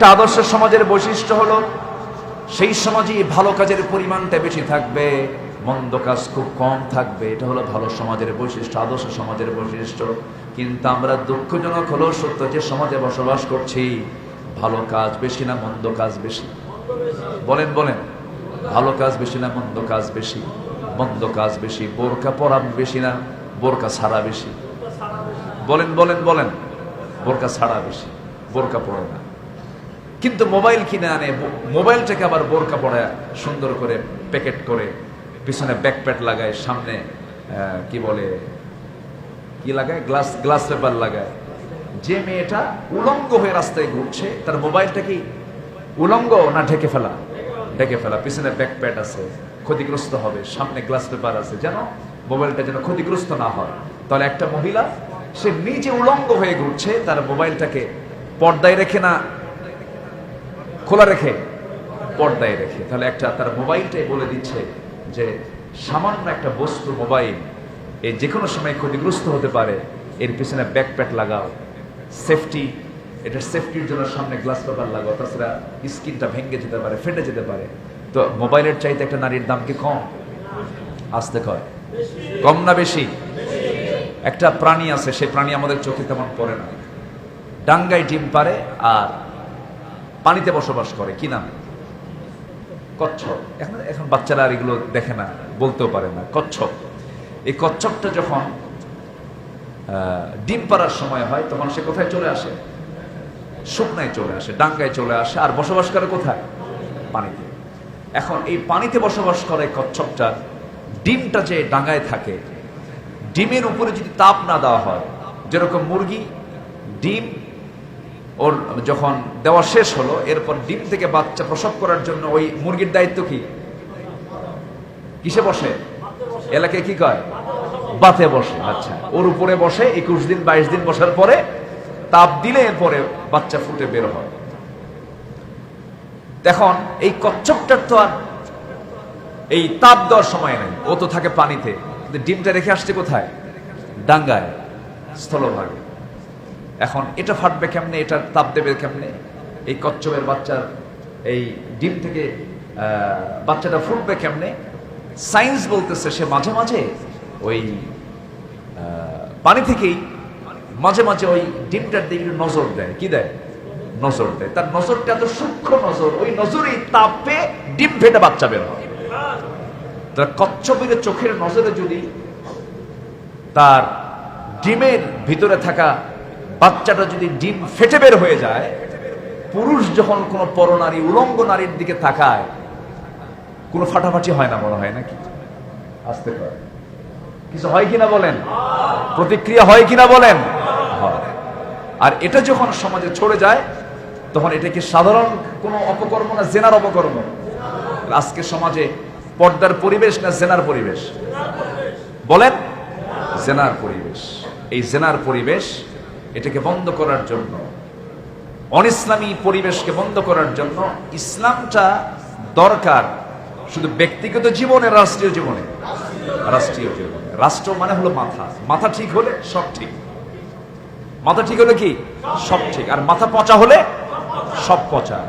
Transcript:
একটা আদর্শ সমাজের বৈশিষ্ট্য হলো সেই সমাজেই ভালো কাজের পরিমাণটা বেশি থাকবে, মন্দ কাজ খুব কম থাকবে। এটা হলো ভালো সমাজের বৈশিষ্ট্য, আদর্শ সমাজের বৈশিষ্ট্য। কিন্তু আমরা দুঃখজনক হলো সত্য যে সমাজে বসবাস করছি, ভালো কাজ বেশি না মন্দ কাজ বেশি? বলেন বলেন, ভালো কাজ বেশি না মন্দ কাজ বেশি? মন্দ কাজ বেশি। বোরকা পরা বেশি না বোরকা ছাড়া বেশি? বলেন বলেন বলেন, বোরকা ছাড়া বেশি, বোরকা পরে না। কিন্তু মোবাইল কিনে আনে, মোবাইলটাকে আবার বোরকা পরে সুন্দর করে প্যাকেট করে, পিছনে ব্যাকপ্যাড লাগায়, সামনে কি বলে, কি লাগায়, গ্লাস পেপার লাগায়। যে মেয়েটা উলঙ্গ হয়ে রাস্তায় ঘুরছে, তার মোবাইলটা কি উলঙ্গ না ঢেকে ফেলা? ঢেকে ফেলা। পিছনে ব্যাকপ্যাড আছে, ক্ষতিগ্রস্ত হবে, সামনে গ্লাস পেপার আছে, যেন মোবাইলটা যেন ক্ষতিগ্রস্ত না হয়। তাহলে একটা মহিলা, সে নিজে উলঙ্গ হয়ে ঘুরছে, তার মোবাইলটাকে পর্দায় রেখে না খোলা রেখে? পর্দায় রেখে। তাহলে একটা তার মোবাইলটাই বলে দিচ্ছে যে সামান্য একটা বস্তু মোবাইল, এই যে কোনো সময় ক্ষতিগ্রস্ত হতে পারে, এর পিছনে ব্যাকপ্যাড লাগাও, সেফটি, এটা সেফটির জন্য সামনে গ্লাস পেপার লাগাও, তাছাড়া স্ক্রিনটা ভেঙে যেতে পারে, ফেটে যেতে পারে। তো মোবাইলের চাইতে একটা নারীর দাম কি কম? আসতে কয় কম না বেশি? একটা প্রাণী আছে, সেই প্রাণী আমাদের চোখে তেমন পড়ে না, ডাঙ্গায় ডিম পারে আর পানিতে বসবাস করে। কি নাম? কচ্ছপ। এখন বাচ্চারা আর এগুলো দেখে না, বলতেও পারে না। কচ্ছপ। এই কচ্ছপটা যখন ডিম পাড়ার সময় হয়, তখন সে কোথায় চলে আসে? শুকনায় চলে আসে, ডাঙ্গায় চলে আসে। আর বসবাস করে কোথায়? পানিতে। এখন এই পানিতে বসবাস করে কচ্ছপটা, ডিমটা যে ডাঙ্গায় থাকে, ডিমের উপরে যদি তাপ না দেওয়া হয়, যেরকম মুরগি ডিম ওর যখন দেওয়া শেষ হলো, এরপর ডিম থেকে বাচ্চা প্রসব করার জন্য ওই মুরগির দায়িত্ব কি? কিসে বসে? এলাকায় কি কয়? বাতে বসে। আচ্ছা, ওর উপরে বসে 21 দিন 22 দিন বসার পরে তাপ দিলে এরপরে বাচ্চা ফুটে বের হয়। এখন এই কচ্ছপটার তো আর এই তাপ দেওয়ার সময় নেই, ও তো থাকে পানিতে। কিন্তু ডিমটা রেখে আসছে কোথায়? ডাঙ্গায়, স্থলভাগে। এখন এটা ফাটবে কেমনে, এটা তাপ দেবে কেমনে? এই কচ্ছপের বাচ্চার এই ডিম থেকে বাচ্চাটা ফুটবে কেমনে? সায়েন্স বলতেছে সে মাঝে মাঝে ওই পানি থেকেই মাঝে মাঝে ওই ডিমটার দিকে নজর দেয়। কি দেয়? নজর দেয়। তার নজরটা এত সূক্ষ্ম নজর, ওই নজরেই তাপ পেয়ে ডিম ফেটে বাচ্চা বের হয়। তার কচ্ছপের চোখের নজরে যদি তার ডিমের ভিতরে থাকা বাচ্চাটা যদি ডিম ফেটে বের হয়ে যায়, পুরুষ যখন কোনো পরনারী, উলঙ্গ নারীর দিকে তাকায়, কোনো ফাটাফাটি হয় না? মনে হয় নাকি? আসতে পারে কিছু হয় কিনা বলেন? প্রতিক্রিয়া হয় কিনা বলেন? আর এটা যখন সমাজে ছড়ে যায়, তখন এটা কি সাধারণ কোনো অপকর্ম না জেনার অপকর্ম? আজকে সমাজে পর্দার পরিবেশ না জেনার পরিবেশ? বলেন, জেনার পরিবেশ। এই জেনার পরিবেশ, এটাকে বন্ধ করার জন্য, অনিসলামী পরিবেশকে বন্ধ করার জন্য ইসলামটা দরকার। শুধু ব্যক্তিগত জীবনে, রাষ্ট্রীয় জীবনে। রাষ্ট্রীয় জীবনে, রাষ্ট্র মানে হলো মাথা। মাথা ঠিক হলে সব ঠিক। মাথা ঠিক হলে কি? সব ঠিক। আর মাথা পচা হলে সব পচা।